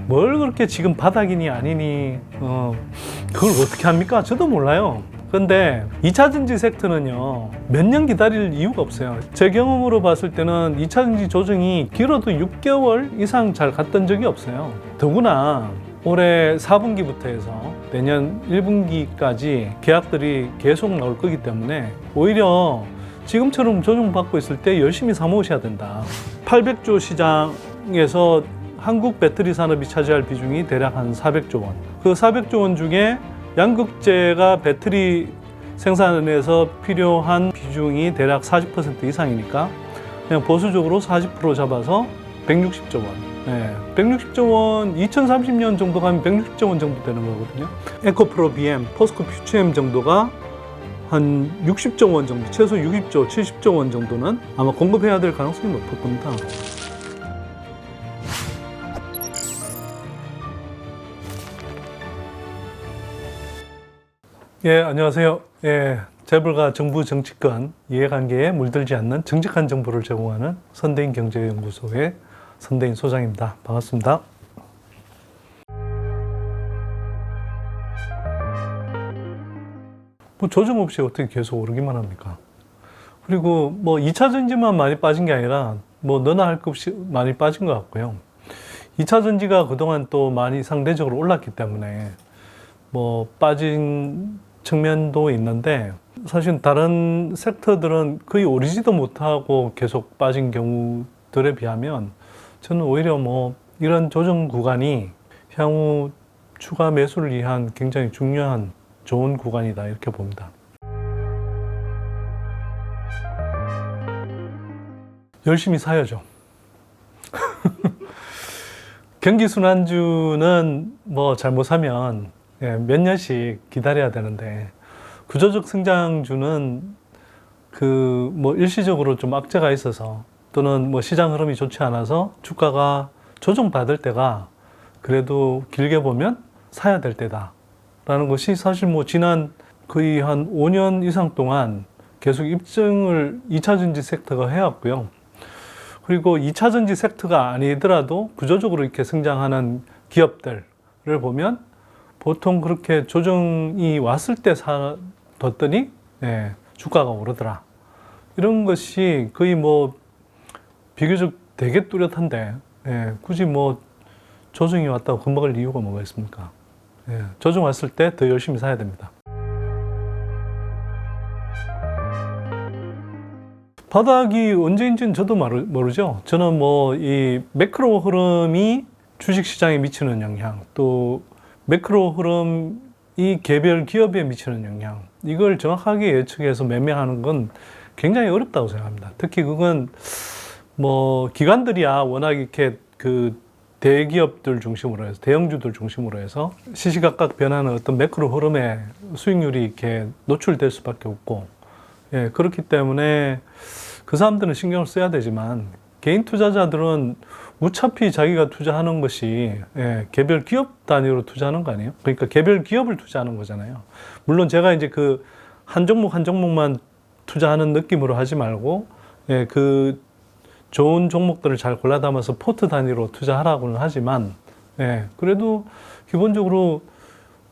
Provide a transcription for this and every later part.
뭘 그렇게 지금 바닥이니 아니니 그걸 어떻게 합니까? 저도 몰라요. 근데 2차 전지 섹터는요, 몇 년 기다릴 이유가 없어요. 제 경험으로 봤을 때는 2차 전지 조정이 길어도 6개월 이상 잘 갔던 적이 없어요. 더구나 올해 4분기부터 해서 내년 1분기까지 계약들이 계속 나올 거기 때문에 오히려 지금처럼 조정받고 있을 때 열심히 사모으셔야 된다. 800조 시장에서 한국 배터리 산업이 차지할 비중이 대략 한 400조 원. 그 400조 원 중에 양극재가 배터리 생산에서 필요한 비중이 대략 40% 이상이니까 그냥 보수적으로 40% 잡아서 160조 원. 네, 160조 원, 2030년 정도 가면 160조 원 정도 되는 거거든요. 에코프로 BM, 포스코 퓨처엠 정도가 한 60조 원 정도, 최소 60조, 70조 원 정도는 아마 공급해야 될 가능성이 높을 겁니다. 예, 안녕하세요. 예, 재벌과 정부 정치권 이해관계에 물들지 않는 정직한 정보를 제공하는 선대인 경제연구소의 선대인 소장입니다. 반갑습니다. 뭐 조정 없이 어떻게 계속 오르기만 합니까? 그리고 뭐 2차 전지만 많이 빠진 게 아니라 뭐 너나 할 것 없이 많이 빠진 것 같고요. 2차 전지가 그동안 또 많이 상대적으로 올랐기 때문에 뭐 빠진 측면도 있는데 사실 다른 섹터들은 거의 오르지도 못하고 계속 빠진 경우들에 비하면 저는 오히려 뭐 이런 조정 구간이 향후 추가 매수를 위한 굉장히 중요한 좋은 구간이다 이렇게 봅니다. 열심히 사야죠. 경기순환주는 뭐 잘못 사면 몇 년씩 기다려야 되는데 구조적 성장주는 그 뭐 일시적으로 좀 악재가 있어서 또는 뭐 시장 흐름이 좋지 않아서 주가가 조정받을 때가 그래도 길게 보면 사야 될 때다 라는 것이 사실 뭐 지난 거의 한 5년 이상 동안 계속 입증을 2차 전지 섹터가 해왔고요. 그리고 2차 전지 섹터가 아니더라도 구조적으로 이렇게 성장하는 기업들을 보면 보통 그렇게 조정이 왔을 때 사뒀더니 주가가 오르더라. 이런 것이 거의 뭐 비교적 되게 뚜렷한데 굳이 뭐 조정이 왔다고 겁먹을 이유가 뭐가 있습니까? 조정 왔을 때 더 열심히 사야 됩니다. 바닥이 언제인지는 저도 모르죠. 저는 뭐 이 매크로 흐름이 주식시장에 미치는 영향, 또 매크로 흐름이 개별 기업에 미치는 영향, 이걸 정확하게 예측해서 매매하는 건 굉장히 어렵다고 생각합니다. 특히 그건 뭐 기관들이야 워낙 이렇게 그 대기업들 중심으로 해서 대형주들 중심으로 해서 시시각각 변하는 어떤 매크로 흐름에 수익률이 이렇게 노출될 수밖에 없고 그렇기 때문에 그 사람들은 신경을 써야 되지만 개인 투자자들은 무차피 자기가 투자하는 것이 개별 기업 단위로 투자하는 거 아니에요? 그러니까 개별 기업을 투자하는 거잖아요. 물론 제가 이제 그 한 종목 한 종목만 투자하는 느낌으로 하지 말고 그 좋은 종목들을 잘 골라 담아서 포트 단위로 투자하라고는 하지만 그래도 기본적으로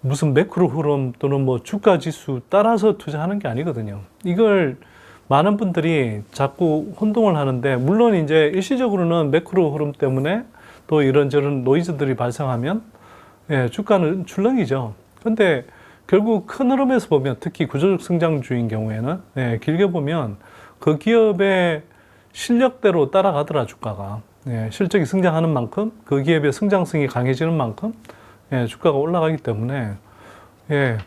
무슨 매크로 흐름 또는 뭐 주가 지수 따라서 투자하는 게 아니거든요. 이걸 많은 분들이 자꾸 혼동을 하는데, 물론 이제 일시적으로는 매크로 흐름 때문에 또 이런저런 노이즈들이 발생하면 주가는 출렁이죠. 근데 결국 큰 흐름에서 보면, 특히 구조적 성장주인 경우에는 길게 보면 그 기업의 실력대로 따라가더라. 주가가 실적이 성장하는 만큼, 그 기업의 성장성이 강해지는 만큼 주가가 올라가기 때문에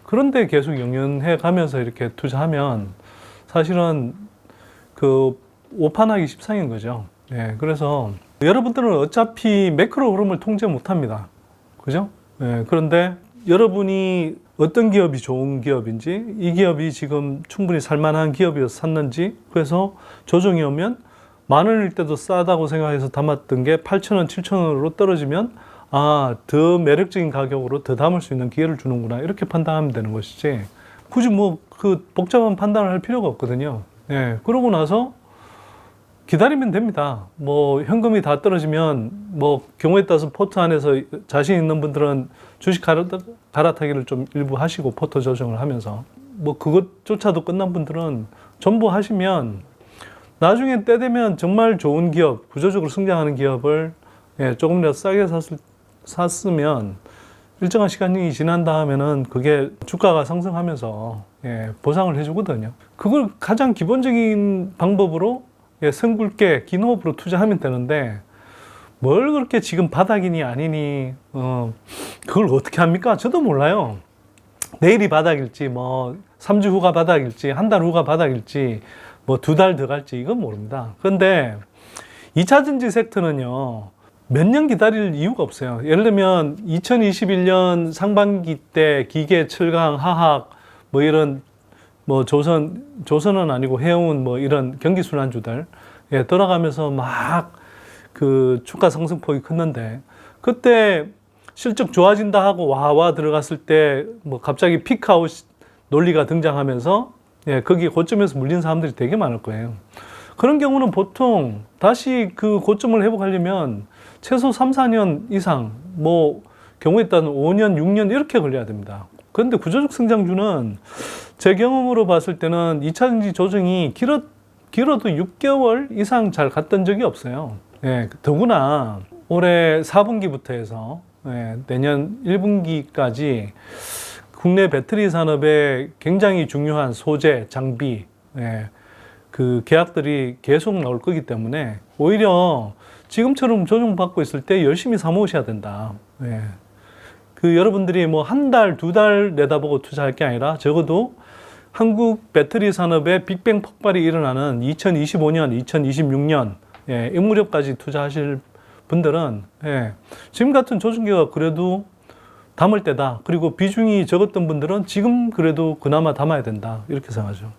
그런데 계속 영연해 가면서 이렇게 투자하면 사실은 그 오판하기 십상인 거죠. 그래서 여러분들은 어차피 매크로 흐름을 통제 못 합니다. 그죠? 그런데 여러분이 어떤 기업이 좋은 기업인지, 이 기업이 지금 충분히 살만한 기업이어서 샀는지, 그래서 조정이 오면 10,000원일 때도 싸다고 생각해서 담았던 게 8,000원, 7,000원으로 떨어지면 더 매력적인 가격으로 더 담을 수 있는 기회를 주는구나, 이렇게 판단하면 되는 것이지 굳이 뭐 그 복잡한 판단을 할 필요가 없거든요. 그러고 나서 기다리면 됩니다. 뭐 현금이 다 떨어지면 뭐 경우에 따라서 포트 안에서 자신 있는 분들은 주식 갈아타기를 좀 일부 하시고 포트 조정을 하면서 뭐 그것조차도 끝난 분들은 전부 하시면 나중에 때 되면 정말 좋은 기업, 구조적으로 성장하는 기업을 조금이라도 싸게 샀으면 일정한 시간이 지난 다음에는 그게 주가가 상승하면서 보상을 해주거든요. 그걸 가장 기본적인 방법으로 선굵게 긴 호흡으로 투자하면 되는데 뭘 그렇게 지금 바닥이니 아니니 그걸 어떻게 합니까? 저도 몰라요. 내일이 바닥일지 뭐 3주 후가 바닥일지 한 달 후가 바닥일지 뭐 2달 더 갈지 이건 모릅니다. 그런데 2차 전지 섹터는요 몇 년 기다릴 이유가 없어요. 예를 들면 2021년 상반기 때 기계, 철강, 화학 뭐 이런 뭐 조선은 아니고 해운 뭐 이런 경기 순환주들 돌아가면서 막 그 주가 상승폭이 컸는데 그때 실적 좋아진다 하고 와 들어갔을 때 뭐 갑자기 피크아웃 논리가 등장하면서 거기 고점에서 물린 사람들이 되게 많을 거예요. 그런 경우는 보통 다시 그 고점을 회복하려면 최소 3, 4년 이상, 뭐 경우에 따른 5년, 6년 이렇게 걸려야 됩니다. 그런데 구조적 성장주는 제 경험으로 봤을 때는 2차 전지 조정이 길어도 6개월 이상 잘 갔던 적이 없어요. 더구나 올해 4분기부터 해서 내년 1분기까지 국내 배터리 산업에 굉장히 중요한 소재, 장비, 그 계약들이 계속 나올 거기 때문에 오히려 지금처럼 조정받고 있을 때 열심히 사모으셔야 된다. 그 여러분들이 뭐 한 달, 2달 내다보고 투자할 게 아니라 적어도 한국 배터리 산업의 빅뱅 폭발이 일어나는 2025년, 2026년 이 무렵까지 투자하실 분들은 지금 같은 조정기가 그래도 담을 때다. 그리고 비중이 적었던 분들은 지금 그래도 그나마 담아야 된다. 이렇게 생각하죠.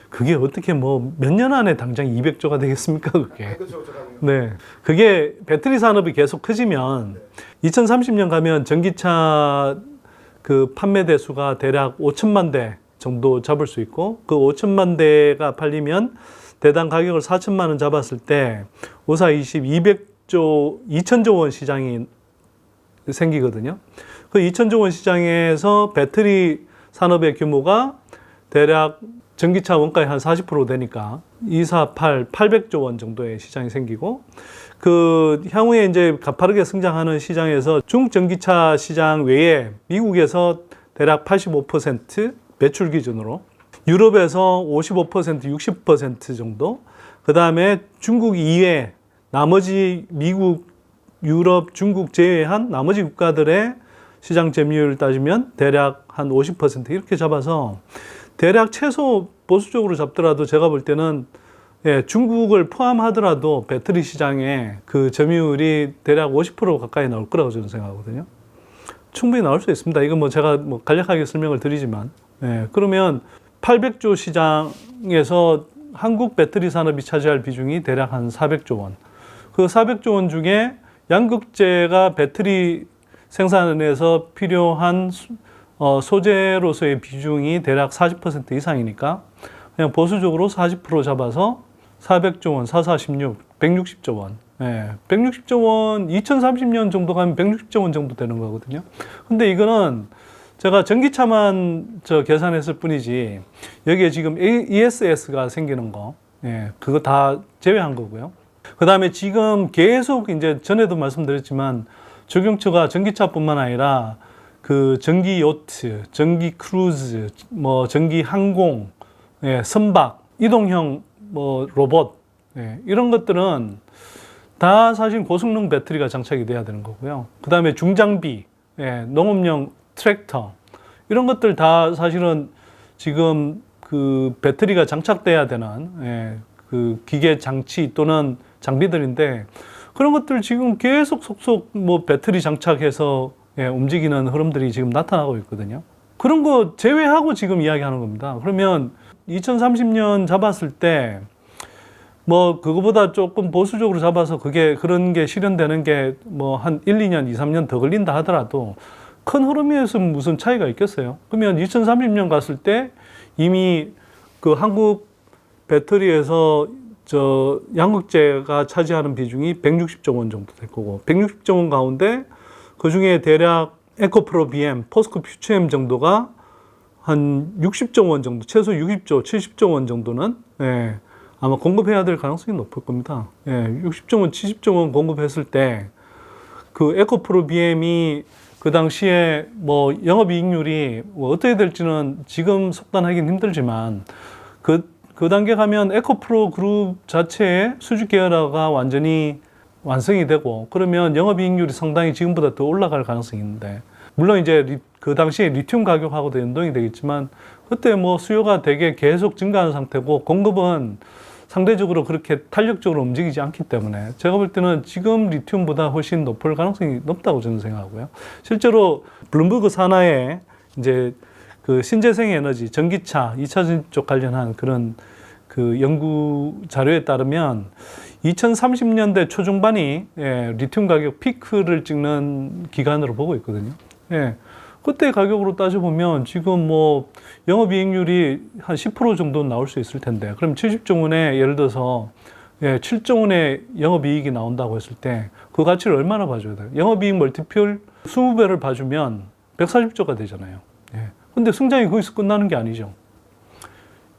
그게 어떻게 뭐 몇 년 안에 당장 200조가 되겠습니까, 그게? 네. 그게 배터리 산업이 계속 커지면 2030년 가면 전기차 그 판매 대수가 대략 5천만 대 정도 잡을 수 있고 그 5천만 대가 팔리면 대당 가격을 4천만 원 잡았을 때 5420 200조 2천조 원 시장이 생기거든요. 그 2천조 원 시장에서 배터리 산업의 규모가 대략 전기차 원가의 한 40% 되니까 248, 800조 원 정도의 시장이 생기고 그 향후에 이제 가파르게 성장하는 시장에서 중국 전기차 시장 외에 미국에서 대략 85% 매출 기준으로 유럽에서 55%, 60% 정도 그 다음에 중국 이외 나머지 미국, 유럽, 중국 제외한 나머지 국가들의 시장 점유율을 따지면 대략 한 50% 이렇게 잡아서 대략 최소 보수적으로 잡더라도 제가 볼 때는 중국을 포함하더라도 배터리 시장에 그 점유율이 대략 50% 가까이 나올 거라고 저는 생각하거든요. 충분히 나올 수 있습니다. 이건 뭐 제가 뭐 간략하게 설명을 드리지만 그러면 800조 시장에서 한국 배터리 산업이 차지할 비중이 대략 한 400조 원. 그 400조 원 중에 양극재가 배터리 생산에서 필요한 소재로서의 비중이 대략 40% 이상이니까 그냥 보수적으로 40% 잡아서 400조 원, 4416, 160조 원. 160조 원, 2030년 정도 가면 160조 원 정도 되는 거거든요. 근데 이거는 제가 전기차만 계산했을 뿐이지 여기에 지금 ESS가 생기는 거, 그거 다 제외한 거고요. 그 다음에 지금 계속 이제 전에도 말씀드렸지만 적용처가 전기차뿐만 아니라 그 전기 요트, 전기 크루즈, 뭐 전기 항공, 선박, 이동형 뭐 로봇 이런 것들은 다 사실 고성능 배터리가 장착이 돼야 되는 거고요. 그 다음에 중장비, 농업용 트랙터 이런 것들 다 사실은 지금 그 배터리가 장착돼야 되는 그 기계 장치 또는 장비들인데 그런 것들 지금 계속 속속 뭐 배터리 장착해서 움직이는 흐름들이 지금 나타나고 있거든요. 그런 거 제외하고 지금 이야기하는 겁니다. 그러면 2030년 잡았을 때 뭐 그거보다 조금 보수적으로 잡아서 그런 게 실현되는 게 뭐 한 1, 2년, 2, 3년 더 걸린다 하더라도 큰 흐름에서 무슨 차이가 있겠어요? 그러면 2030년 갔을 때 이미 그 한국 배터리에서 저 양극재가 차지하는 비중이 160조 원 정도 될 거고 160조 원 가운데 그 중에 대략 에코프로 BM, 포스코 퓨처엠 정도가 한 60조 원 정도, 최소 60조, 70조 원 정도는 예, 아마 공급해야 될 가능성이 높을 겁니다. 예, 60조 원, 70조 원 공급했을 때 그 에코프로 BM이 그 당시에 뭐 영업이익률이 뭐 어떻게 될지는 지금 속단하기는 힘들지만 그 단계 가면 에코프로 그룹 자체의 수직 계열화가 완전히 완성이 되고 그러면 영업이익률이 상당히 지금보다 더 올라갈 가능성이 있는데 물론 이제 그 당시에 리튬 가격하고도 연동이 되겠지만 그때 뭐 수요가 되게 계속 증가하는 상태고 공급은 상대적으로 그렇게 탄력적으로 움직이지 않기 때문에 제가 볼 때는 지금 리튬보다 훨씬 높을 가능성이 높다고 저는 생각하고요. 실제로 블룸버그 산하에 이제 그 신재생 에너지, 전기차, 2차 전지 쪽 관련한 그런 그 연구 자료에 따르면 2030년대 초중반이 예, 리튬 가격 피크를 찍는 기간으로 보고 있거든요. 예. 그때 가격으로 따져보면 지금 뭐 영업이익률이 한 10% 정도 나올 수 있을 텐데 그럼 70조 원에 예를 들어서 예, 7조 원의 영업이익이 나온다고 했을 때 그 가치를 얼마나 봐줘야 돼요? 영업이익 멀티플 20배를 봐주면 140조가 되잖아요. 예. 근데 성장이 거기서 끝나는 게 아니죠.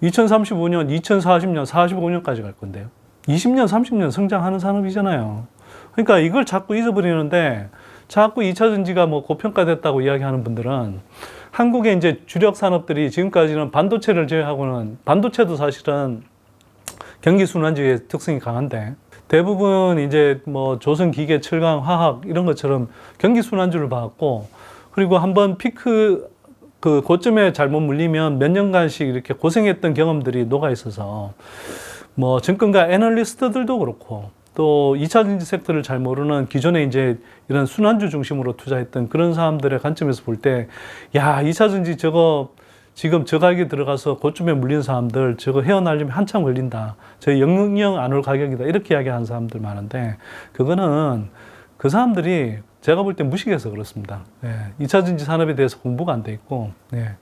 2035년, 2040년, 45년까지 갈 건데요. 20년, 30년 성장하는 산업이잖아요. 그러니까 이걸 자꾸 잊어버리는데 자꾸 2차 전지가 뭐 고평가됐다고 이야기하는 분들은 한국의 이제 주력 산업들이 지금까지는 반도체를 제외하고는 반도체도 사실은 경기 순환주의 특성이 강한데 대부분 이제 뭐 조선 기계, 철강, 화학 이런 것처럼 경기 순환주를 봐왔고 그리고 한번 피크 그 고점에 잘못 물리면 몇 년간씩 이렇게 고생했던 경험들이 녹아 있어서 뭐 증권가 애널리스트들도 그렇고 또 2차 전지 섹터를 잘 모르는 기존에 이제 이런 순환주 중심으로 투자했던 그런 사람들의 관점에서 볼 때, 야, 2차 전지 저거 지금 저 가격에 들어가서 고점에 물린 사람들 저거 헤어나려면 한참 걸린다. 저 영영 안 올 가격이다. 이렇게 이야기하는 사람들 많은데, 그거는 그 사람들이 제가 볼 때 무식해서 그렇습니다. 예, 2차 전지 산업에 대해서 공부가 안 돼 있고, 예.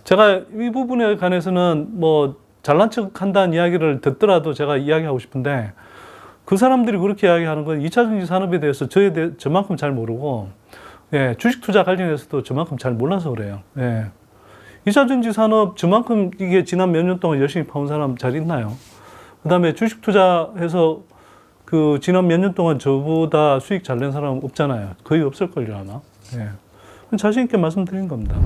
제가 이 부분에 관해서는 뭐 잘난 척 한다는 이야기를 듣더라도 제가 이야기하고 싶은데, 그 사람들이 그렇게 이야기하는 건 2차 전지 산업에 대해서 저만큼 잘 모르고, 예, 주식 투자 관련해서도 저만큼 잘 몰라서 그래요. 예. 2차 전지 산업 저만큼 이게 지난 몇 년 동안 열심히 파온 사람 잘 있나요? 그 다음에 주식 투자해서 그 지난 몇 년 동안 저보다 수익 잘 낸 사람 없잖아요. 거의 없을걸요, 아마. 예. 자신 있게 말씀드린 겁니다.